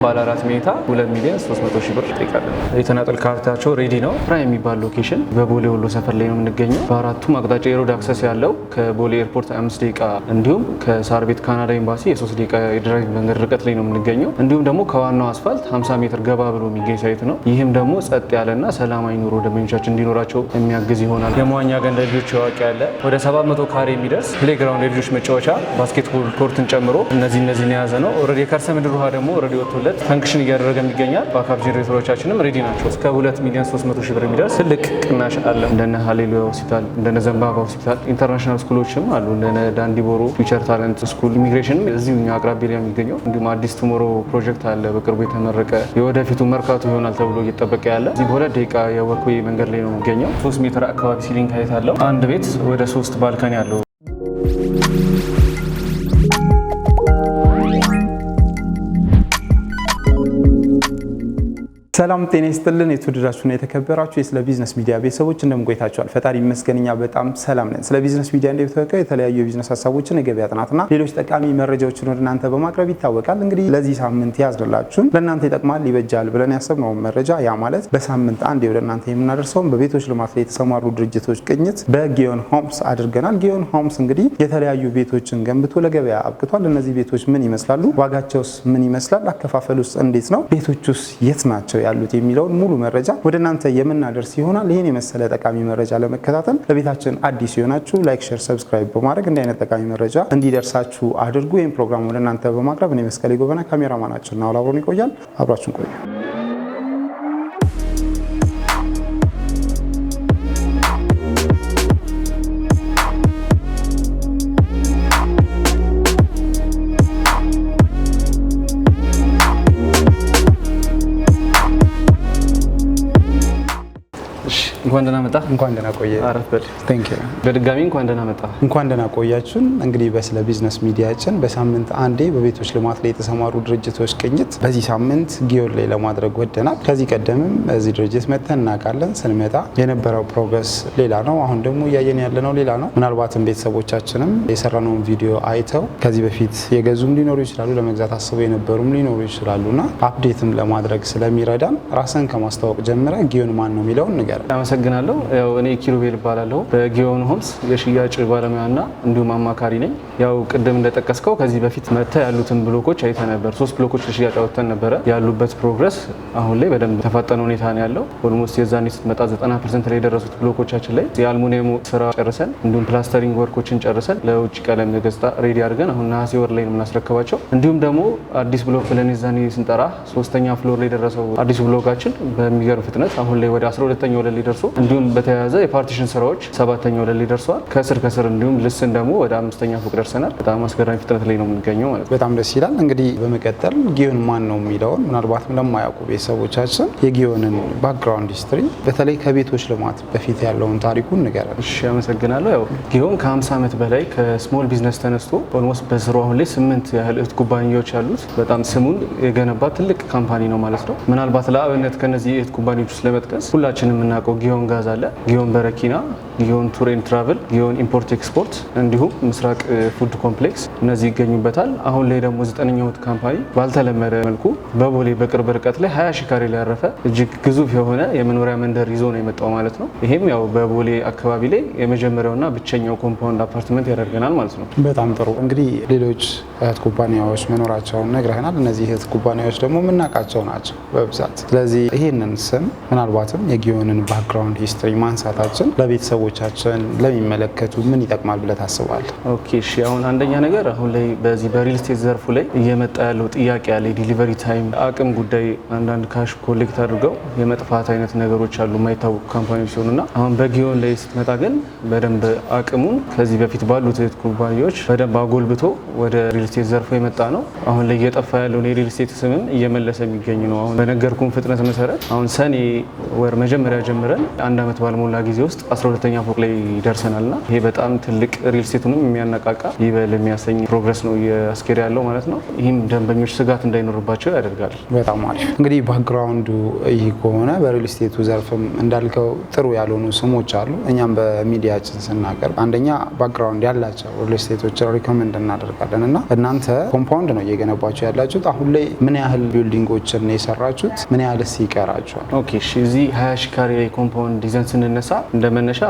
ባለ 4 ሜታ 2,300,000 ብር ይጠይቃለን። የተናጠል ካርታቸው ሬዲ ነው። ፕራይም የሚባል ሎኬሽን በቦሌ ወሎ ሰፈር ላይ ነው የምንገኘው። በአራቱም አቅጣጫ የሮድ አክሰስ ያለው ከቦሌ ኤርፖርት 5 ደቂቃ እንዲሁም ከሳር ቤት ካናዳ ኤምባሲ የ3 ደቂቃ የድራይቭ መንገድ ርቀት ላይ ነው የምንገኘው። እንዲሁም ደግሞ ከዋናው አስፋልት 50 ሜትር ገባ ብሎ የሚገኝ ሳይት ነው። ይህም ደግሞ ጸጥ ያለና ሰላማዊ ኑሮ ደንበኞቻችን እንዲኖራቸው የሚያግዝ ይሆናል። የመዋኛ ገንዳ ልጆች ያዋቂ ያለ ወደ 700 ካሬ የሚደርስ ፕሌግራውንድ የልጆች መጫወቻ ባስኬትቦል ኮርትን ጨምሮ እነዚህን የያዘ ነው። ኦልሬዲ የከርሰ ምድር ውሃ ደግሞ ኦልሬዲ ወጥቶለት ፈንክሽን እያደረገ የሚገኛል። ባካፕ ጄኔሬተሮቻችንም ሬዲ ናቸው። እስከ 2,300,000 ብር የሚደርስ ትልቅ ቅናሽ አለ። እንደነ ሃሌሉያ ሆስፒታል፣ እንደነ ዘንባባ ሆስፒታል፣ ኢንተርናሽናል ስኩሎችም አሉ። እንደነ ዳንዲቦሮ ፊውቸር ታለንት ስኩል፣ ኢሚግሬሽንም እዚሁ እኛ አቅራቢያ የሚገኘው። እንዲሁም አዲስ ቱሞሮ ፕሮጀክት አለ በቅርቡ የተመረቀ የወደፊቱ መርካቶ ይሆናል ተብሎ እየተጠበቀ ያለ እዚህ በ2 ደቂቃ የወክዌ መንገድ ላይ ነው የሚገኘው። 3 ሜትር አካባቢ ሲሊንግ ሃይት አለው። አንድ ቤት ወደ 3 ባልከኒ አለው። ሰላም ጤና ይስጥልን። የተወደዳችሁና የተከበራችሁ የስለ ቢዝነስ ሚዲያ ቤተሰቦች እንደምን ቆይታችኋል? ፈጣሪ ይመስገን እኛ በጣም ሰላም ነን። ስለ ቢዝነስ ሚዲያ እንደተወቀው የተለያዩ የቢዝነስ ሀሳቦችን፣ የገበያ ጥናትና ሌሎች ጠቃሚ መረጃዎችን ወደ እናንተ በማቅረብ ይታወቃል። እንግዲህ ለዚህ ሳምንት ያዝንላችሁን ለእናንተ ይጠቅማል ይበጃል ብለን ያሰብነውን መረጃ ያ ማለት በሳምንት አንዴ ወደ እናንተ የምናደርሰውን በቤቶች ልማት ላይ የተሰማሩ ድርጅቶች ቅኝት በጊዮን ሆምስ አድርገናል። ጊዮን ሆምስ እንግዲህ የተለያዩ ቤቶችን ገንብቶ ለገበያ አብቅቷል። እነዚህ ቤቶች ምን ይመስላሉ? ዋጋቸውስ ምን ይመስላል? አከፋፈሉስ እንዴት ነው? ቤቶቹስ የት ናቸው ያሉት የሚለውን ሙሉ መረጃ ወደ እናንተ የምናደርስ ይሆናል። ይህን የመሰለ ጠቃሚ መረጃ ለመከታተል ለቤታችን አዲስ የሆናችሁ ላይክ፣ ሼር፣ ሰብስክራይብ በማድረግ እንዲህ አይነት ጠቃሚ መረጃ እንዲደርሳችሁ አድርጉ። ይህን ፕሮግራም ወደ እናንተ በማቅረብ እኔ መስቀሌ ጎበና፣ ካሜራማናችን ነው አብሮን ይቆያል። አብራችሁን ቆዩ። እንኳን ደህና መጣ። እንኳን ደህና ቆየ። አረፍ በል። ቴንክ ዩ። በድጋሚ እንኳን ደህና መጣ። እንኳን ደህና ቆያችሁን። እንግዲህ በስለ ቢዝነስ ሚዲያችን በሳምንት አንዴ በቤቶች ልማት ላይ የተሰማሩ ድርጅቶች ቅኝት በዚህ ሳምንት ጊዮን ላይ ለማድረግ ወደናል። ከዚህ ቀደምም እዚህ ድርጅት መተን እናውቃለን። ስንመጣ የነበረው ፕሮግረስ ሌላ ነው፣ አሁን ደግሞ እያየን ያለነው ሌላ ነው። ምናልባትም ቤተሰቦቻችንም የሰራነውን ቪዲዮ አይተው ከዚህ በፊት የገዙም ሊኖሩ ይችላሉ፣ ለመግዛት አስበው የነበሩም ሊኖሩ ይችላሉና አፕዴትም ለማድረግ ስለሚረዳን ራስን ከማስተዋወቅ ጀምረ ጊዮን ማን ነው የሚለውን ንገረን። አመሰግናለሁ። ያው እኔ ኪሩቤል እባላለሁ። በጊዮን ሆምስ የሽያጭ ባለሙያና እንዲሁም አማካሪ ነኝ። ያው ቅድም እንደጠቀስከው ከዚህ በፊት መታ ያሉትን ብሎኮች አይተ ነበር። 3 ብሎኮች ለሽያጭ አውጥተን ነበረ። ያሉበት ፕሮግረስ አሁን ላይ በደንብ ተፋጠነ ሁኔታ ነው ያለው። ኦልሞስት የዛኔ ስትመጣ 90% ላይ የደረሱት ብሎኮቻችን ላይ የአልሙኒየም ስራ ጨርሰን እንዲሁም ፕላስተሪንግ ወርኮችን ጨርሰን ለውጭ ቀለም ገጽታ ሬዲ አድርገን አሁን ነሐሴ ወር ላይ ነው የምናስረክባቸው። እንዲሁም ደግሞ አዲስ ብሎክ ብለን የዛኔ ስንጠራ 3ኛ ፍሎር ላይ የደረሰው አዲሱ ብሎካችን በሚገርም ፍጥነት አሁን ላይ ወደ 12ኛ ወለል ላይ ደርሶ እንዲሁም በተያያዘ የፓርቲሽን ስራዎች 7ኛ ወለል ላይ ደርሰዋል። ከስር እንዲሁም ልስን ደግሞ ወደ 5ኛ ፎቅ ደርሰናል። በጣም አስገራሚ ፍጥነት ላይ ነው የምንገኘው ማለት ነው። በጣም ደስ ይላል። እንግዲህ በመቀጠል ጊዮን ማን ነው የሚለውን ምናልባትም ለማያውቁ ቤተሰቦቻችን የጊዮንን ባክግራውንድ ሂስትሪ በተለይ ከቤቶች ልማት በፊት ያለውን ታሪኩን ንገረን። እሺ፣ አመሰግናለሁ። ያው ጊዮን ከ50 ዓመት በላይ ከስሞል ቢዝነስ ተነስቶ ኦልሞስት በስሩ አሁን ላይ 8 ያህል እህት ኩባንያዎች ያሉት በጣም ስሙን የገነባ ትልቅ ካምፓኒ ነው ማለት ነው። ምናልባት ለአብነት ከነዚህ እህት ኩባንያዎች ውስጥ ለመጥቀስ ሁላችንም የምናውቀው ጊዮን ጋዝ አለ፣ ጊዮን በረኪና፣ ጊዮን ቱር ኤንድ ትራቭል፣ ጊዮን ኢምፖርት ኤክስፖርት እንዲሁም ምስራቅ ፉድ ኮምፕሌክስ እነዚህ ይገኙበታል። አሁን ላይ ደግሞ 9ኛው ካምፓኒ ባልተለመደ መልኩ በቦሌ በቅርብ ርቀት ላይ 20,000 ካሬ ላይ ያረፈ እጅግ ግዙፍ የሆነ የመኖሪያ መንደር ይዞ ነው የመጣው ማለት ነው። ይሄም ያው በቦሌ አካባቢ ላይ የመጀመሪያውና ብቸኛው ኮምፓውንድ አፓርትመንት ያደርገናል ማለት ነው። በጣም ጥሩ። እንግዲህ ሌሎች እህት ኩባንያዎች መኖራቸውን ነግረህናል። እነዚህ እህት ኩባንያዎች ደግሞ የምናውቃቸው ናቸው በብዛት። ስለዚህ ይሄንን ስም ምናልባትም የጊዮንን ባክግራውንድ ሂስትሪ ማንሳታችን ለቤተሰቦቻችን ለሚመለከቱ ምን ይጠቅማል ብለህ ታስባለህ? ኦኬ፣ እሺ። አሁን አንደኛ ነገር አሁን ላይ በዚህ በሪል ስቴት ዘርፉ ላይ እየመጣ ያለው ጥያቄ ያለ ዲሊቨሪ ታይም፣ አቅም ጉዳይ አንዳንድ ካሽ ኮሌክት አድርገው የመጥፋት አይነት ነገሮች አሉ የማይታወቁ ካምፓኒዎች ሲሆኑና አሁን በጊዮን ላይ ስትመጣ ግን በደንብ አቅሙን ከዚህ በፊት ባሉት እህት ኩባንያዎች በደንብ አጎልብቶ ወደ ሪል ስቴት ዘርፉ የመጣ ነው። አሁን ላይ እየጠፋ ያለውን የሪል ስቴት ስምም እየመለሰ የሚገኝ ነው። አሁን በነገርኩን ፍጥነት መሰረት አሁን ሰኔ ወር መጀመሪያ ጀምረን 1 ዓመት ባልሞላ ጊዜ ውስጥ 12ኛ ሁለተኛ ፎቅ ላይ ደርሰናልና ይሄ በጣም ትልቅ ሪል ስቴቱንም የሚያነቃቃ ይበል የሚያሰኝ ፕሮግረስ ነው እያስኬደ ያለው ማለት ነው። ይህም ደንበኞች ስጋት እንዳይኖርባቸው ያደርጋል። በጣም አሪፍ። እንግዲህ ባክግራውንዱ ይህ ከሆነ በሪል ስቴቱ ዘርፍም እንዳልከው ጥሩ ያልሆኑ ስሞች አሉ። እኛም በሚዲያችን ስናቀርብ አንደኛ ባክግራውንድ ያላቸው ሪል ስቴቶች ሪኮመንድ እናደርጋለን እና እናንተ ኮምፓውንድ ነው እየገነባችሁ ያላችሁት። አሁን ላይ ምን ያህል ቢልዲንጎችን ነው የሰራችሁት? ምን ያህልስ ይቀራችኋል? ኦኬ እሺ፣ እዚህ 20 ሺህ ካሬ ኮምፓውንድ ይዘን ስንነሳ እንደ መነሻ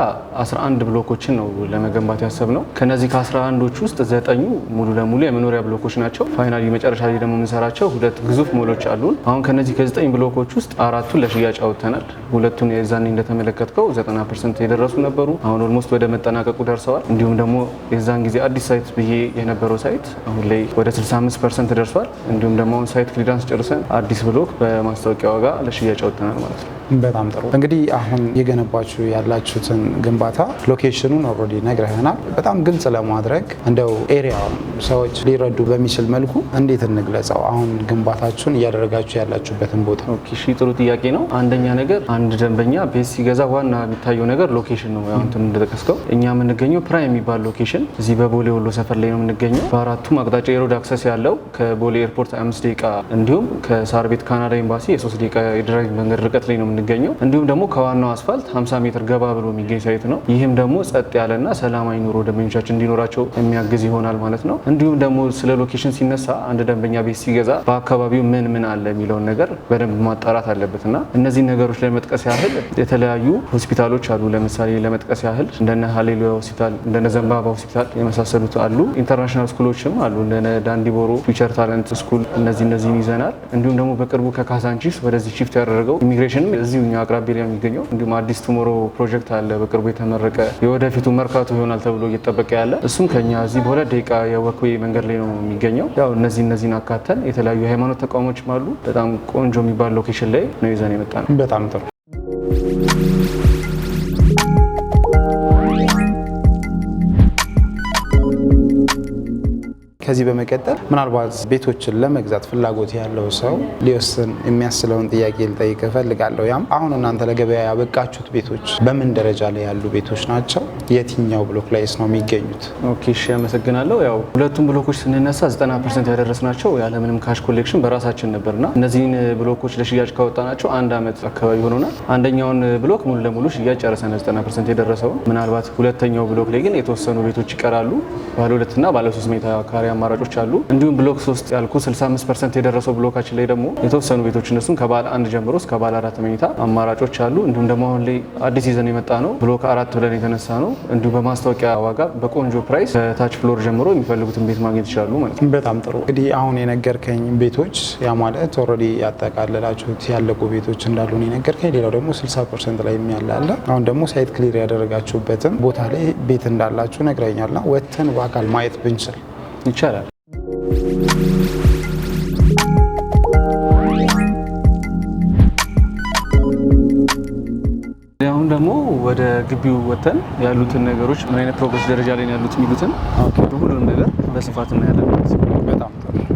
11 ብሎኮችን ነው ለመገንባት ያሰብነው። ከነዚህ ከ11ዶች ውስጥ 9ኙ ሙሉ ለሙሉ የመኖሪያ ብሎኮች ናቸው። ፋይናሊ መጨረሻ ላይ ደግሞ የምንሰራቸው 2 ግዙፍ ሞሎች አሉን። አሁን ከነዚህ ከ9 ብሎኮች ውስጥ 4ቱን ለሽያጭ አውጥተናል። 2ቱን የዛኔ እንደተመለከትከው 90% የደረሱ ነበሩ። አሁን ኦልሞስት ወደ መጠናቀቁ ደርሰዋል። እንዲሁም ደግሞ የዛን ጊዜ አዲስ ሳይት ብዬ የነበረው ሳይት አሁን ላይ ወደ 65% ደርሷል። እንዲሁም ደግሞ አሁን ሳይት ክሊራንስ ጨርሰን አዲስ ብሎክ በማስታወቂያ ዋጋ ለሽያጭ አውጥተናል ማለት ነው። በጣም ጥሩ። እንግዲህ አሁን የገነባችሁ ያላችሁትን ግንባታ ሎኬሽኑን ኦልሬዲ ነግረህናል። በጣም ግልጽ ለማድረግ እንደው ኤሪያውን ሰዎች ሊረዱ በሚችል መልኩ እንዴት እንግለጸው? አሁን ግንባታችሁን እያደረጋችሁ ያላችሁበትን ቦታ። ኦኬ እሺ፣ ጥሩ ጥያቄ ነው። አንደኛ ነገር አንድ ደንበኛ ቤት ሲገዛ ዋና የሚታየው ነገር ሎኬሽን ነው። ያው እንትን እንደተቀስከው እኛ የምንገኘው ፕራይም የሚባል ሎኬሽን እዚህ በቦሌ ወሎ ሰፈር ላይ ነው የምንገኘው። በአራቱም አቅጣጫ የሮድ አክሰስ ያለው ከቦሌ ኤርፖርት 5 ደቂቃ እንዲሁም ከሳር ቤት ካናዳ ኤምባሲ የ3 ደቂቃ የድራይቭ መንገድ ርቀት ላይ ነው የምንገኘው። እንዲሁም ደግሞ ከዋናው አስፋልት 50 ሜትር ገባ ብሎ የሚገኝ ሳይት ነው። ይህም ደግሞ ጸጥ ያለና ሰላማዊ ኑሮ ደንበኞቻችን እንዲኖራቸው የሚያግዝ ይሆናል ማለት ነው። እንዲሁም ደግሞ ስለ ሎኬሽን ሲነሳ አንድ ደንበኛ ቤት ሲገዛ በአካባቢው ምን አለ የሚለውን ነገር በደንብ ማጣራት አለበት እና እነዚህ ነገሮች ለመጥቀስ ያህል የተለያዩ ሆስፒታሎች አሉ። ለምሳሌ ለመጥቀስ ያህል እንደነ ሃሌሉያ ሆስፒታል፣ እንደነ ዘንባባ ሆስፒታል የመሳሰሉት አሉ። ኢንተርናሽናል ስኩሎችም አሉ እንደነ ዳንዲቦሮ ፊውቸር ታለንት ስኩል፣ እነዚህን ይዘናል። እንዲሁም ደግሞ በቅርቡ ከካዛንቺስ ወደዚህ ሺፍት ያደረገው ኢሚግሬሽንም እዚሁ እኛ አቅራቢያ የሚገኘው እንዲሁም አዲስ ቱሞሮ ፕሮጀክት አለ በቅርቡ የተመረቀ የወደፊቱ መርካቶ ይሆናል ተብሎ እየተጠበቀ ያለ እሱም ከኛ እዚህ በ2 ደቂቃ የወክዌ መንገድ ላይ ነው የሚገኘው። ያው እነዚህን አካተን የተለያዩ ሃይማኖት ተቋሞችም አሉ። በጣም ቆንጆ የሚባል ሎኬሽን ላይ ነው ይዘን የመጣ ነው። በጣም ጥሩ። ከዚህ በመቀጠል ምናልባት ቤቶችን ለመግዛት ፍላጎት ያለው ሰው ሊወስን የሚያስለውን ጥያቄ ልጠይቅ እፈልጋለሁ። ያም አሁን እናንተ ለገበያ ያበቃችሁት ቤቶች በምን ደረጃ ላይ ያሉ ቤቶች ናቸው? የትኛው ብሎክ ላይስ ነው የሚገኙት? ኦኬ እሺ፣ አመሰግናለሁ። ያው ሁለቱም ብሎኮች ስንነሳ 90% ያደረስናቸው ያለምንም ካሽ ኮሌክሽን በራሳችን ነበርና እነዚህን ብሎኮች ለሽያጭ ካወጣናቸው 1 ዓመት አካባቢ ሆኖናል። አንደኛውን ብሎክ ሙሉ ለሙሉ ሽያጭ ጨርሰን 90% የደረሰውን። ምናልባት ሁለተኛው ብሎክ ላይ ግን የተወሰኑ ቤቶች ይቀራሉ። ባለ 2 እና ባለ 3 ሜታ ካሬ አማራጮች አሉ። እንዲሁም ብሎክ 3 ያልኩ 65% የደረሰው ብሎካችን ላይ ደግሞ የተወሰኑ ቤቶች እነሱም ከባለ 1 ጀምሮ እስከ ባለ 4 መኝታ አማራጮች አሉ። እንዲሁም ደግሞ አሁን ላይ አዲስ ይዘን የመጣ ነው ብሎክ 4 ብለን የተነሳ ነው። እንዲሁም በማስታወቂያ ዋጋ በቆንጆ ፕራይስ ከታች ፍሎር ጀምሮ የሚፈልጉትን ቤት ማግኘት ይችላሉ ማለት ነው። በጣም ጥሩ። እንግዲህ አሁን የነገርከኝ ቤቶች ያ ማለት ኦልሬዲ ያጠቃለላችሁት ያለቁ ቤቶች እንዳሉ ነው የነገርከኝ። ሌላው ደግሞ 60% ላይ የሚያላለ አሁን ደግሞ ሳይት ክሊር ያደረጋችሁበትን ቦታ ላይ ቤት እንዳላችሁ ነግረኛልና ወጥተን በአካል ማየት ብንችል ይቻላል? አሁን ደግሞ ወደ ግቢው ወጥተን ያሉትን ነገሮች ምን አይነት ፕሮግረስ ደረጃ ላይ ያሉት የሚሉትን ሁሉንም ነገር በስፋት እናያለን። በጣም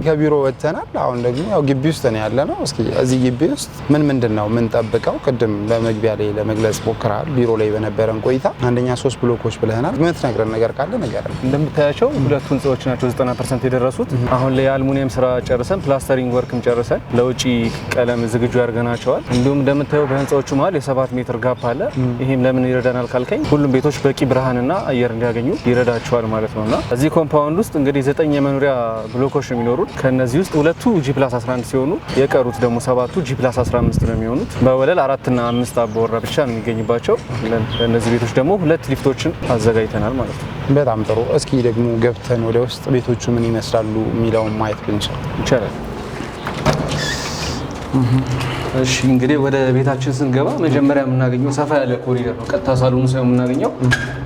ከቢሮ ወጥተናል። አሁን ደግሞ ያው ግቢ ውስጥ ነው ያለ ነው። እስኪ እዚህ ግቢ ውስጥ ምንድን ነው የምንጠብቀው? ቅድም በመግቢያ ላይ ለመግለጽ ሞክረሃል። ቢሮ ላይ በነበረን ቆይታ አንደኛ 3 ብሎኮች ብለናል። የምትነግረን ነገር ካለ ንገረን። እንደምታያቸው 2 ህንፃዎች ናቸው 90% የደረሱት። አሁን ላይ የአልሙኒየም ስራ ጨርሰን ፕላስተሪንግ ወርክም ጨርሰን ለውጪ ቀለም ዝግጁ ያደርገናቸዋል። እንዲሁም እንደምታየው በህንፃዎቹ መሀል የ7 ሜትር ጋፕ አለ። ይህም ለምን ይረዳናል ካልከኝ ሁሉም ቤቶች በቂ ብርሃንና አየር እንዲያገኙ ይረዳቸዋል ማለት ነውና እዚህ ኮምፓውንድ ውስጥ እንግዲህ 9 የመኖሪያ ብሎኮች ነው የሚኖሩት። ከነዚህ ውስጥ 2ቱ G+11 ሲሆኑ የቀሩት ደግሞ 7ቱ G+15 ነው የሚሆኑት። በወለል 4 እና 5 አባወራ ብቻ ነው የሚገኝባቸው። ለእነዚህ ቤቶች ደግሞ 2 ሊፍቶችን አዘጋጅተናል ማለት ነው። በጣም ጥሩ። እስኪ ደግሞ ገብተን ወደ ውስጥ ቤቶቹ ምን ይመስላሉ የሚለውን ማየት ብንችል ይቻላል? እሺ እንግዲህ ወደ ቤታችን ስንገባ መጀመሪያ የምናገኘው ሰፋ ያለ ኮሪደር ነው። ቀጥታ ሳሎኑ ሳይሆን የምናገኘው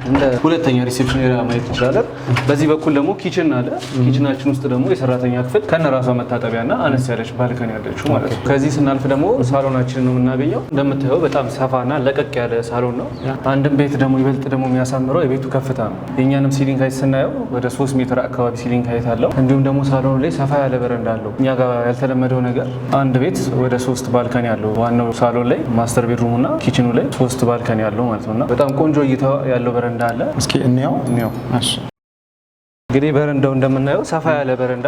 እንደ ሁለተኛ ሪሴፕሽን ኤሪያ ማየት እንችላለን። በዚህ በኩል ደግሞ ኪችን አለ። ኪችናችን ውስጥ ደግሞ የሰራተኛ ክፍል ከነራሷ መታጠቢያና አነስ ያለች ባልከኒ ያለችው ማለት ነው። ከዚህ ስናልፍ ደግሞ ሳሎናችንን ነው የምናገኘው። እንደምታየው በጣም ሰፋና ለቀቅ ያለ ሳሎን ነው። አንድም ቤት ደግሞ ይበልጥ ደግሞ የሚያሳምረው የቤቱ ከፍታ ነው። የእኛንም ሲሊንግ ሃይት ስናየው ወደ 3 ሜትር አካባቢ ሲሊንግ ሃይት አለው። እንዲሁም ደግሞ ሳሎኑ ላይ ሰፋ ያለ በረንዳ አለው። እኛ ጋር ያልተለመደው ነገር አንድ ቤት ወደ 3 ባልከኒ አለው። ዋናው ሳሎን ላይ ማስተር ቤድሩሙ እና ኪችኑ ላይ 3 ባልከኒ አለው ማለት ነው እና በጣም ቆንጆ እይታ ያለው በረንዳ አለ። እስኪ እንየው። እሺ እንግዲህ በረንዳው እንደምናየው ሰፋ ያለ በረንዳ፣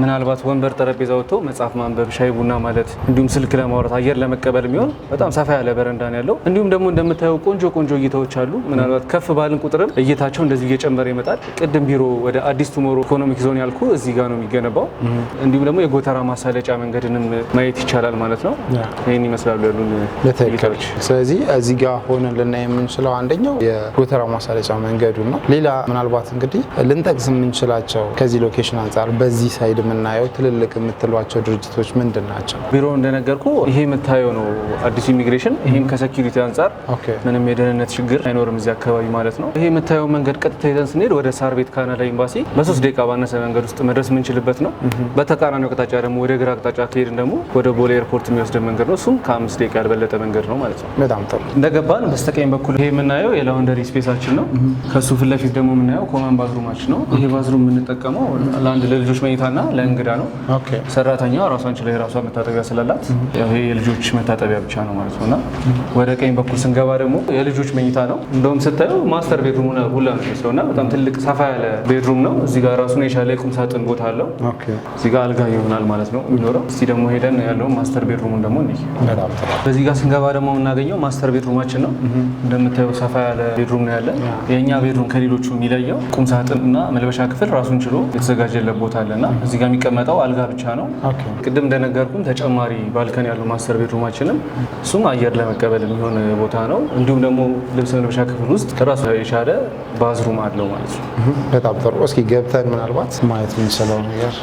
ምናልባት ወንበር ጠረጴዛ ወጥቶ መጽሐፍ ማንበብ፣ ሻይ ቡና ማለት እንዲሁም ስልክ ለማውራት አየር ለመቀበል የሚሆን በጣም ሰፋ ያለ በረንዳ ነው ያለው። እንዲሁም ደግሞ እንደምታየው ቆንጆ እይታዎች አሉ። ምናልባት ከፍ ባልን ቁጥርም እይታቸው እንደዚህ እየጨመረ ይመጣል። ቅድም ቢሮ ወደ አዲስ ቱሞሮ ኢኮኖሚክ ዞን ያልኩ እዚህ ጋር ነው የሚገነባው። እንዲሁም ደግሞ የጎተራ ማሳለጫ መንገድንም ማየት ይቻላል ማለት ነው። ይህን ይመስላሉ ያሉን እይታዎች። ስለዚህ እዚህ ጋር ሆነን ልናይ የምንችለው አንደኛው የጎተራ ማሳለጫ መንገዱ ነው። ሌላ ምናልባት እንግዲህ ልንጠቅስ የምንችላቸው ከዚህ ሎኬሽን አንጻር በዚህ ሳይድ የምናየው ትልልቅ የምትሏቸው ድርጅቶች ምንድን ናቸው? ቢሮ እንደነገርኩ ይሄ የምታየው ነው አዲሱ ኢሚግሬሽን። ይህም ከሴኪሪቲ አንጻር ምንም የደህንነት ችግር አይኖርም እዚህ አካባቢ ማለት ነው። ይሄ የምታየው መንገድ ቀጥታ ይዘን ስንሄድ ወደ ሳር ቤት ካናዳ ኤምባሲ በ3 ደቂቃ ባነሰ መንገድ ውስጥ መድረስ የምንችልበት ነው። በተቃራኒው አቅጣጫ ደግሞ ወደ ግራ አቅጣጫ ከሄድን ደግሞ ወደ ቦሌ ኤርፖርት የሚወስደን መንገድ ነው። እሱም ከ5 ደቂቃ ያልበለጠ መንገድ ነው ማለት ነው። በጣም ጥሩ። እንደገባን በስተቀኝ በኩል ይሄ የምናየው የላውንደሪ ስፔሳችን ነው። ከሱ ፊት ለፊት ደግሞ የምናየው ኮመን ባዝሩማችን ነው። ይሄ ባዝሩም የምንጠቀመው ለአንድ ለልጆች መኝታና ለእንግዳ ነው። ሰራተኛ ራሷን ችላ የራሷ መታጠቢያ ስላላት ይሄ የልጆች መታጠቢያ ብቻ ነው ማለት ነውና ወደ ቀኝ በኩል ስንገባ ደግሞ የልጆች መኝታ ነው። እንደውም ስታየው ማስተር ቤድሩም ሁላ ነው የሚመስለውና በጣም ትልቅ ሰፋ ያለ ቤድሩም ነው። እዚህ ጋር ራሱን የቻለ የቁም ሳጥን ቦታ አለው። እዚህ ጋር አልጋ ይሆናል ማለት ነው የሚኖረው። እስቲ ደግሞ ሄደን ያለው ማስተር ቤድሩሙን ደግሞ እንይ። በዚህ ጋር ስንገባ ደግሞ የምናገኘው ማስተር ቤድሩማችን ነው። እንደምታየው ሰፋ ያለ ቤድሩም ነው ያለ። የእኛ ቤድሩም ከሌሎቹ የሚለየው ቁም ሳጥንና መልበሻ ክፍል ራሱን ችሎ የተዘጋጀለት ቦታ አለና እዚህ ጋር የሚቀመጠው አልጋ ብቻ ነው። ቅድም እንደነገርኩም ተጨማሪ ባልከን ያለው ማስተር ቤድሩማችንም እሱም አየር ለመቀበል የሚሆን ቦታ ነው። እንዲሁም ደግሞ ልብስ መልበሻ ክፍል ውስጥ ራሱ የቻለ ባዝሩም አለው ማለት ነው። በጣም ጥሩ። እስኪ ገብተን ምናልባት ማየት የምንችለው ነገር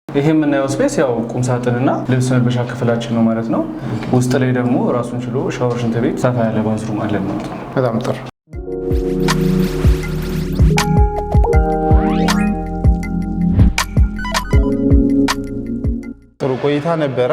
ይሄ የምናየው ስፔስ ያው ቁም ሳጥንና ልብስ መልበሻ ክፍላችን ነው ማለት ነው። ውስጥ ላይ ደግሞ ራሱን ችሎ ሻወር፣ ሽንት ቤት፣ ሰፋ ያለ ባዝሩም አለን ማለት ነው። በጣም ጥሩ። ጥሩ ቆይታ ነበረ።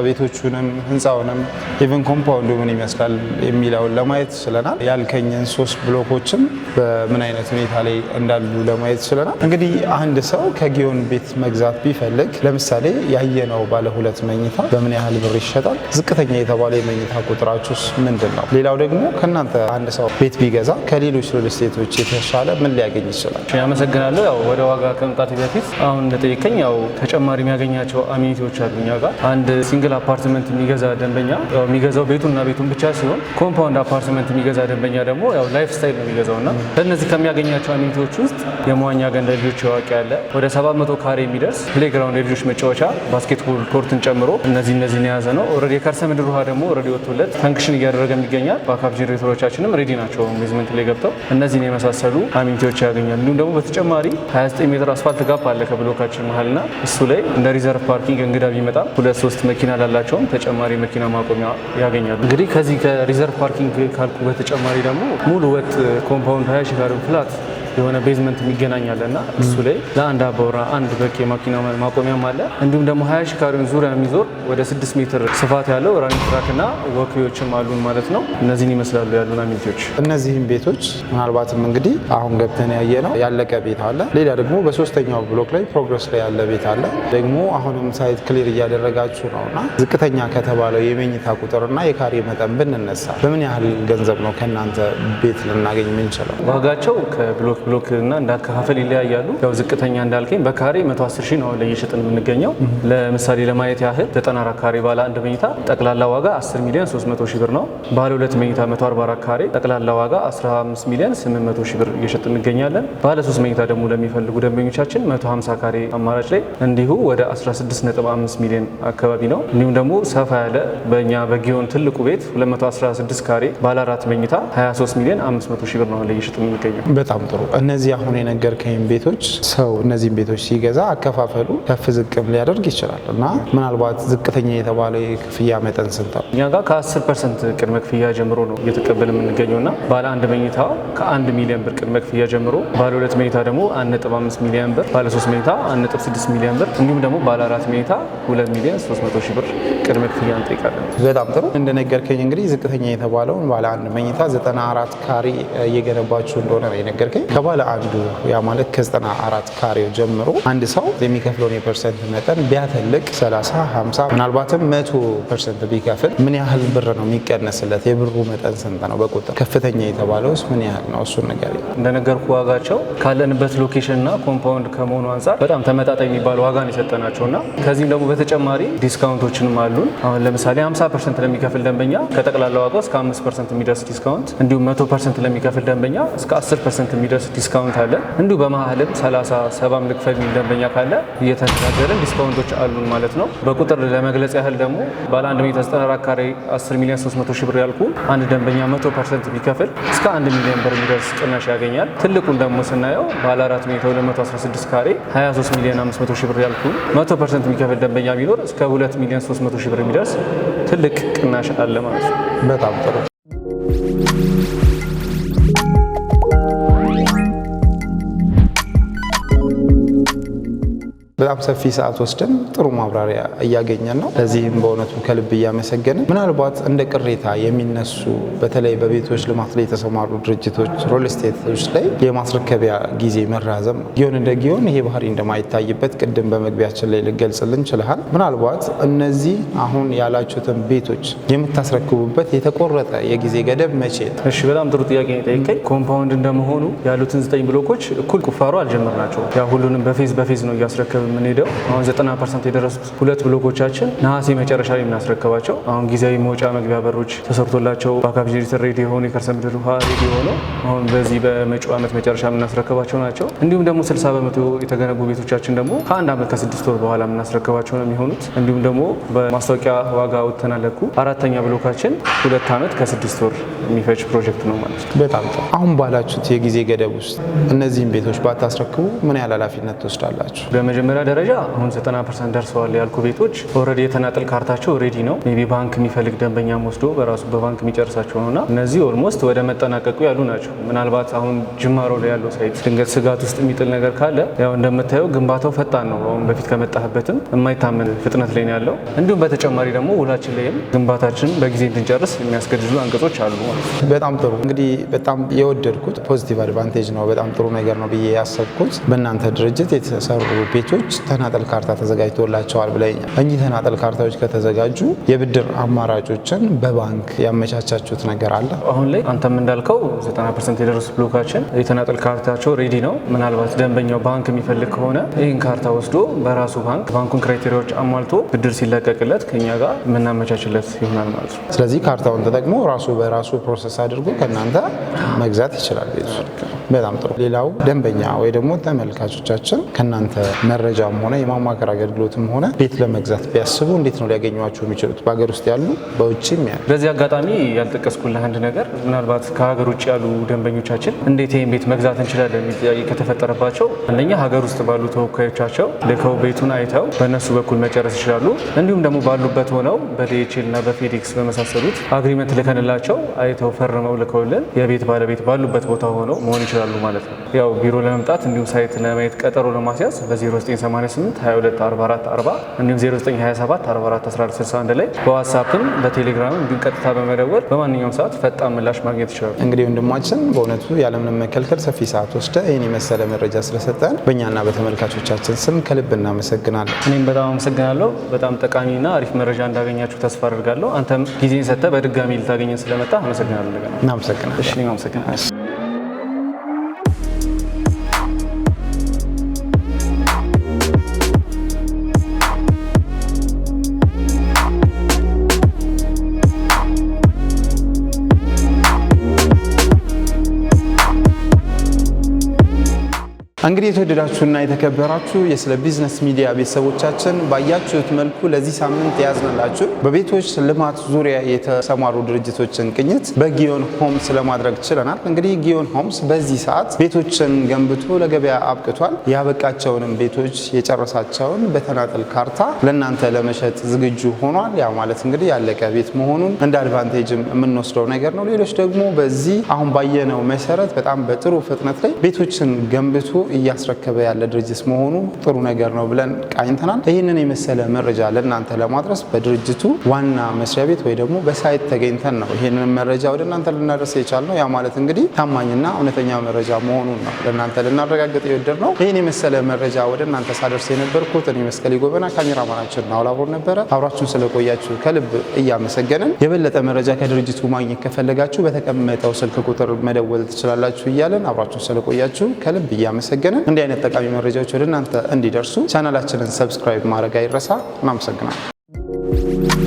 ቤቶቹንም ህንፃውንም ኢቨን ኮምፓውንዱ ምን ይመስላል የሚለውን ለማየት ችለናል። ያልከኝን 3 ብሎኮችም በምን አይነት ሁኔታ ላይ እንዳሉ ለማየት ችለናል። እንግዲህ አንድ ሰው ከጊዮን ቤት መግዛት ቢፈልግ ለምሳሌ ያየነው ባለ 2 መኝታ በምን ያህል ብር ይሸጣል? ዝቅተኛ የተባለ የመኝታ ቁጥራችሁስ ምንድን ነው? ሌላው ደግሞ ከእናንተ አንድ ሰው ቤት ቢገዛ ከሌሎች ሪል ስቴቶች የተሻለ ምን ሊያገኝ ይችላል? አመሰግናለሁ። ያው ወደ ዋጋ ከመምጣት በፊት አሁን እንደጠየቀኝ ያው ተጨማሪ የሚያገኛቸው አሚኒቲዎች አሉ። እኛ ጋር አንድ ሲንግል አፓርትመንት የሚገዛ ደንበኛ ያው የሚገዛው ቤቱና ቤቱን ብቻ ሲሆን ኮምፓውንድ አፓርትመንት የሚገዛ ደንበኛ ደግሞ ያው ላይፍ ስታይል ነው የሚገዛውና ከነዚህ ከሚያገኛቸው አሚኒቲዎች ውስጥ የመዋኛ ገንዳ ልጆች ያዋቂ ያለ ወደ 700 ካሬ የሚደርስ ፕሌግራውንድ የልጆች መጫወቻ ባስኬትቦል ኮርትን ጨምሮ እነዚህን የያዘ ነው። ኦልሬዲ የከርሰ ምድር ውሃ ደግሞ ኦልሬዲ ወጥቶለት ፈንክሽን እያደረገ ይገኛል። ባካፕ ጄኔሬተሮቻችንም ሬዲ ናቸው ቤዝመንት ላይ ገብተው እነዚህን የመሳሰሉ አሚኒቲዎች ያገኛል። እንዲሁም ደግሞ በተጨማሪ 29 ሜትር አስፋልት ጋፕ አለ ከብሎካችን መሀልና እሱ ላይ እንደ ሪዘርቭ ፓርኪንግ እንግዳ ቢመጣ 2-3 መኪና ላላቸውም ተጨማሪ መኪና ማቆሚያ ያገኛሉ። እንግዲህ ከዚህ ከሪዘርቭ ፓርኪንግ ካልኩ በተጨማሪ ደግሞ ሙሉ ወጥ ኮምፓውንድ 20 ሺህ ካሬ ፍላት የሆነ ቤዝመንት የሚገናኛል እና እሱ ላይ ለአንድ አባወራ አንድ በቂ የመኪና ማቆሚያም አለ። እንዲሁም ደግሞ 20 ሺህ ካሬውን ዙሪያ የሚዞር ወደ 6 ሜትር ስፋት ያለው ራኒንግ ትራክ እና ወክዌዎችም አሉን ማለት ነው። እነዚህን ይመስላሉ ያሉን አሚኒቲዎች። እነዚህም ቤቶች ምናልባትም እንግዲህ አሁን ገብተን ያየ ነው ያለቀ ቤት አለ። ሌላ ደግሞ በ3ኛው ብሎክ ላይ ፕሮግረስ ላይ ያለ ቤት አለ። ደግሞ አሁንም ሳይት ክሊር እያደረጋችሁ ነው እና ዝቅተኛ ከተባለው የመኝታ ቁጥርና የካሬ መጠን ብንነሳ በምን ያህል ገንዘብ ነው ከእናንተ ቤት ልናገኝ የምንችለው? ዋጋቸው ከብሎክ እና እንዳከፋፈል ይለያያሉ። ያው ዝቅተኛ እንዳልከኝ በካሬ 110 ሺህ ነው ለየሸጥን የምንገኘው። ለምሳሌ ለማየት ያህል 94 ካሬ ባለ አንድ መኝታ ጠቅላላ ዋጋ 10 ሚሊዮን 300 ሺህ ብር ነው። ባለ 2 መኝታ 144 ካሬ ጠቅላላ ዋጋ 15 ሚሊዮን 800 ሺህ ብር እየሸጥን እንገኛለን። ባለ 3 መኝታ ደግሞ ለሚፈልጉ ደንበኞቻችን 150 ካሬ አማራጭ ላይ እንዲሁ ወደ 16.5 ሚሊዮን አካባቢ ነው። እንዲሁም ደግሞ ሰፋ ያለ በእኛ በጊዮን ትልቁ ቤት 216 ካሬ ባለ 4 መኝታ 23 ሚሊዮን 500 ሺህ ብር ነው ለየሸጥን የምንገኘው። በጣም ጥሩ። እነዚህ አሁን የነገርከኝ ቤቶች ሰው እነዚህን ቤቶች ሲገዛ አከፋፈሉ ከፍ ዝቅም ሊያደርግ ይችላል እና ምናልባት ዝቅ ዝቅተኛ የተባለው የክፍያ መጠን ስንት ነው? እኛ ጋር ከ10% ቅድመ ክፍያ ጀምሮ ነው እየተቀበል የምንገኘውና ባለ 1 መኝታ ከ1 ሚሊዮን ብር ቅድመ ክፍያ ጀምሮ፣ ባለ 2 መኝታ ደግሞ 1.5 ሚሊዮን ብር፣ ባለ 3 መኝታ 1.6 ሚሊዮን ብር እንዲሁም ደግሞ ባለ 4 መኝታ 2 ሚሊዮን 300 ሺህ ብር ቅድመ ክፍያ እንጠይቃለን። በጣም ጥሩ። እንደነገርከኝ እንግዲህ ዝቅተኛ የተባለውን ባለ 1 መኝታ 94 ካሬ እየገነባችሁ እንደሆነ ነው የነገርከኝ። ከባለ አንዱ ያ ማለት ከ94 ካሬው ጀምሮ አንድ ሰው የሚከፍለውን የፐርሰንት መጠን ቢያተልቅ 30፣ 50 ምናልባትም 100% ቢከፍል ምን ያህል ብር ነው የሚቀነስለት? የብሩ መጠን ስንት ነው በቁጥር? ከፍተኛ የተባለውስ ምን ያህል ነው? እሱን ነገር እንደነገርኩ ዋጋቸው ካለንበት ሎኬሽንና ኮምፓውንድ ከመሆኑ አንጻር በጣም ተመጣጣኝ የሚባል ዋጋ ነው የሰጠናቸውና ከዚህም ደግሞ በተጨማሪ ዲስካውንቶችንም አሉን። አሁን ለምሳሌ 50% ለሚከፍል ደንበኛ ከጠቅላላ ዋጋው እስከ 5% የሚደርስ ዲስካውንት፣ እንዲሁም 100% ለሚከፍል ደንበኛ እስከ 10% የሚደርስ ዲስካውንት አለ። እንዲሁ በመሀልም 30፣ 70 ልክፈል የሚል ደንበኛ ካለ እየተነጋገርን ዲስካውንቶች አሉን ማለት ነው። በቁጥር ለመግለጽ ያህል ደግሞ ባለ 1 መኝታ 94 ካሬ 10 ሚሊዮን 300 ሺህ ብር ያልኩ አንድ ደንበኛ 100% ቢከፍል እስከ 1 ሚሊዮን ብር የሚደርስ ቅናሽ ያገኛል። ትልቁን ደግሞ ስናየው ባለ 4 መኝታ 216 ካሬ 23 ሚሊዮን 500 ሺህ ብር ያልኩ 100% የሚከፍል ደንበኛ ቢኖር እስከ 2 ሚሊዮን 300 ሺህ ብር የሚደርስ ትልቅ ቅናሽ አለ ማለት ነው። በጣም ጥሩ። በጣም ሰፊ ሰዓት ወስደን ጥሩ ማብራሪያ እያገኘን ነው። ለዚህም በእውነቱ ከልብ እያመሰገንን፣ ምናልባት እንደ ቅሬታ የሚነሱ በተለይ በቤቶች ልማት ላይ የተሰማሩ ድርጅቶች ሪል ስቴቶች ላይ የማስረከቢያ ጊዜ መራዘም ነው። ጊዮን እንደ ጊዮን ይሄ ባህሪ እንደማይታይበት ቅድም በመግቢያችን ላይ ልገልጽልን ችልሃል። ምናልባት እነዚህ አሁን ያላችሁትን ቤቶች የምታስረክቡበት የተቆረጠ የጊዜ ገደብ መቼ ነው? እሺ፣ በጣም ጥሩ ጥያቄ ነው የጠየቀኝ። ኮምፓውንድ እንደመሆኑ ያሉትን 9 ብሎኮች እኩል ቁፋሮ አልጀመርናቸው። ያ ሁሉንም በፌዝ ነው እያስረከብ የምንሄደው። አሁን 90% የደረሱት 2 ብሎኮቻችን ነሐሴ መጨረሻ ላይ የምናስረከባቸው። አሁን ጊዜያዊ መውጫ መግቢያ በሮች ተሰርቶላቸው ባካፕ ጄኔሬተር ሬዲ የሆኑ የከርሰ ምድር ውሃ ሬዲ የሆነው አሁን በዚህ በመጪው ዓመት መጨረሻ የምናስረከባቸው ናቸው። እንዲሁም ደግሞ 60% የተገነቡ ቤቶቻችን ደግሞ ከ1 ዓመት ከ6 ወር በኋላ የምናስረከባቸው ነው የሚሆኑት። እንዲሁም ደግሞ በማስታወቂያ ዋጋ ወጥተናለኩ 4ኛ ብሎካችን 2 ዓመት ከ6 ወር የሚፈጅ ፕሮጀክት ነው ማለት ነው። በጣም ጥሩ። አሁን ባላችሁት የጊዜ ገደብ ውስጥ እነዚህን ቤቶች ባታስረክቡ ምን ያህል ኃላፊነት ትወስዳላችሁ? በመጀመሪያ ደረጃ አሁን 90% ደርሰዋል ያልኩ ቤቶች ኦልሬዲ የተናጠል ካርታቸው ሬዲ ነው። ሜይ ቢ ባንክ የሚፈልግ ደንበኛም ወስዶ በራሱ በባንክ የሚጨርሳቸው ነውና እነዚህ ኦልሞስት ወደ መጠናቀቁ ያሉ ናቸው። ምናልባት አሁን ጅማሮ ላይ ያለው ሳይት ድንገት ስጋት ውስጥ የሚጥል ነገር ካለ ያው እንደምታየው ግንባታው ፈጣን ነው። አሁን በፊት ከመጣህበትም የማይታመን ፍጥነት ላይ ነው ያለው። እንዲሁም በተጨማሪ ደግሞ ውላችን ላይም ግንባታችን በጊዜ እንድንጨርስ የሚያስገድዱ አንቀጾች አሉ ማለት ነው። በጣም ጥሩ። እንግዲህ በጣም የወደድኩት ፖዚቲቭ አድቫንቴጅ ነው፣ በጣም ጥሩ ነገር ነው ብዬ ያሰብኩት በእናንተ ድርጅት የተሰሩ ቤቶች ተናጠል ካርታ ተዘጋጅቶላቸዋል ብለኛል። እኚህ ተናጠል ካርታዎች ከተዘጋጁ የብድር አማራጮችን በባንክ ያመቻቻችሁት ነገር አለ? አሁን ላይ አንተም እንዳልከው 90% የደረሱ ብሎካችን የተናጠል ካርታቸው ሬዲ ነው። ምናልባት ደንበኛው ባንክ የሚፈልግ ከሆነ ይህን ካርታ ወስዶ በራሱ ባንኩን ክራይቴሪያዎች አሟልቶ ብድር ሲለቀቅለት ከኛ ጋር የምናመቻችለት ይሆናል ማለት ነው። ስለዚህ ካርታውን ተጠቅሞ ራሱ በራሱ ፕሮሰስ አድርጎ ከእናንተ መግዛት ይችላል ቤቱ። በጣም ጥሩ። ሌላው ደንበኛ ወይ ደግሞ ተመልካቾቻችን ከእናንተ መረጃም ሆነ የማማከር አገልግሎትም ሆነ ቤት ለመግዛት ቢያስቡ እንዴት ነው ሊያገኟቸው የሚችሉት? በሀገር ውስጥ ያሉ በውጭም ያሉ። በዚህ አጋጣሚ ያልጠቀስኩልህ አንድ ነገር፣ ምናልባት ከሀገር ውጭ ያሉ ደንበኞቻችን እንዴት ይህን ቤት መግዛት እንችላለን የሚል ጥያቄ ከተፈጠረባቸው አንደኛ ሀገር ውስጥ ባሉ ተወካዮቻቸው ልከው ቤቱን አይተው በእነሱ በኩል መጨረስ ይችላሉ። እንዲሁም ደግሞ ባሉበት ሆነው በዲኤችኤል እና በፌዴክስ በመሳሰሉት አግሪመንት ልከንላቸው አይተው ፈርመው ልከውልን የቤት ባለቤት ባሉበት ቦታ ሆነው መሆን ይችላሉ ማለት ነው። ያው ቢሮ ለመምጣት እንዲሁም ሳይት ለማየት ቀጠሮ ለማስያዝ በ0988 224440 እንዲሁም 0927 441461 ላይ በዋትሳፕም በቴሌግራም እንዲሁም ቀጥታ በመደወል በማንኛውም ሰዓት ፈጣን ምላሽ ማግኘት ይችላሉ። እንግዲህ ወንድማችን በእውነቱ ያለምንም መከልከል ሰፊ ሰዓት ወስደ ይህን የመሰለ መረጃ ስለሰጠን በእኛና በተመልካቾቻችን ስም ከልብ እናመሰግናለን። እኔም በጣም አመሰግናለሁ። በጣም ጠቃሚና አሪፍ መረጃ እንዳገኛችሁ ተስፋ አድርጋለሁ። አንተም ጊዜን ሰጥተህ በድጋሚ ልታገኘን ስለመጣ አመሰግናለሁ። እናመሰግናለን። እንግዲህ የተወደዳችሁና የተከበራችሁ የስለ ቢዝነስ ሚዲያ ቤተሰቦቻችን ባያችሁት መልኩ ለዚህ ሳምንት ያዝነላችሁ በቤቶች ልማት ዙሪያ የተሰማሩ ድርጅቶችን ቅኝት በጊዮን ሆምስ ለማድረግ ችለናል። እንግዲህ ጊዮን ሆምስ በዚህ ሰዓት ቤቶችን ገንብቶ ለገበያ አብቅቷል። ያበቃቸውንም ቤቶች የጨረሳቸውን በተናጠል ካርታ ለእናንተ ለመሸጥ ዝግጁ ሆኗል። ያ ማለት እንግዲህ ያለቀ ቤት መሆኑን እንደ አድቫንቴጅም የምንወስደው ነገር ነው። ሌሎች ደግሞ በዚህ አሁን ባየነው መሰረት በጣም በጥሩ ፍጥነት ላይ ቤቶችን ገንብቶ እያስረከበ ያለ ድርጅት መሆኑ ጥሩ ነገር ነው ብለን ቃኝተናል። ይህንን የመሰለ መረጃ ለእናንተ ለማድረስ በድርጅቱ ዋና መስሪያ ቤት ወይ ደግሞ በሳይት ተገኝተን ነው ይህንን መረጃ ወደ እናንተ ልናደርስ የቻልነው። ያ ማለት እንግዲህ ታማኝና እውነተኛ መረጃ መሆኑን ነው ለእናንተ ልናረጋግጥ የወደድነው። ይህን የመሰለ መረጃ ወደ እናንተ ሳደርስ የነበርኩት እኔ መስቀሌ ጎበና፣ ካሜራማናችን አውላቦር ነበረ። አብራችሁን ስለቆያችሁ ከልብ እያመሰገንን የበለጠ መረጃ ከድርጅቱ ማግኘት ከፈለጋችሁ በተቀመጠው ስልክ ቁጥር መደወል ትችላላችሁ እያለን አብራችሁን ስለቆያችሁ ከልብ እያመሰገንን እንዲህ አይነት ጠቃሚ መረጃዎች ወደ እናንተ እንዲደርሱ ቻናላችንን ሰብስክራይብ ማድረግ አይረሳ። እናመሰግናለን።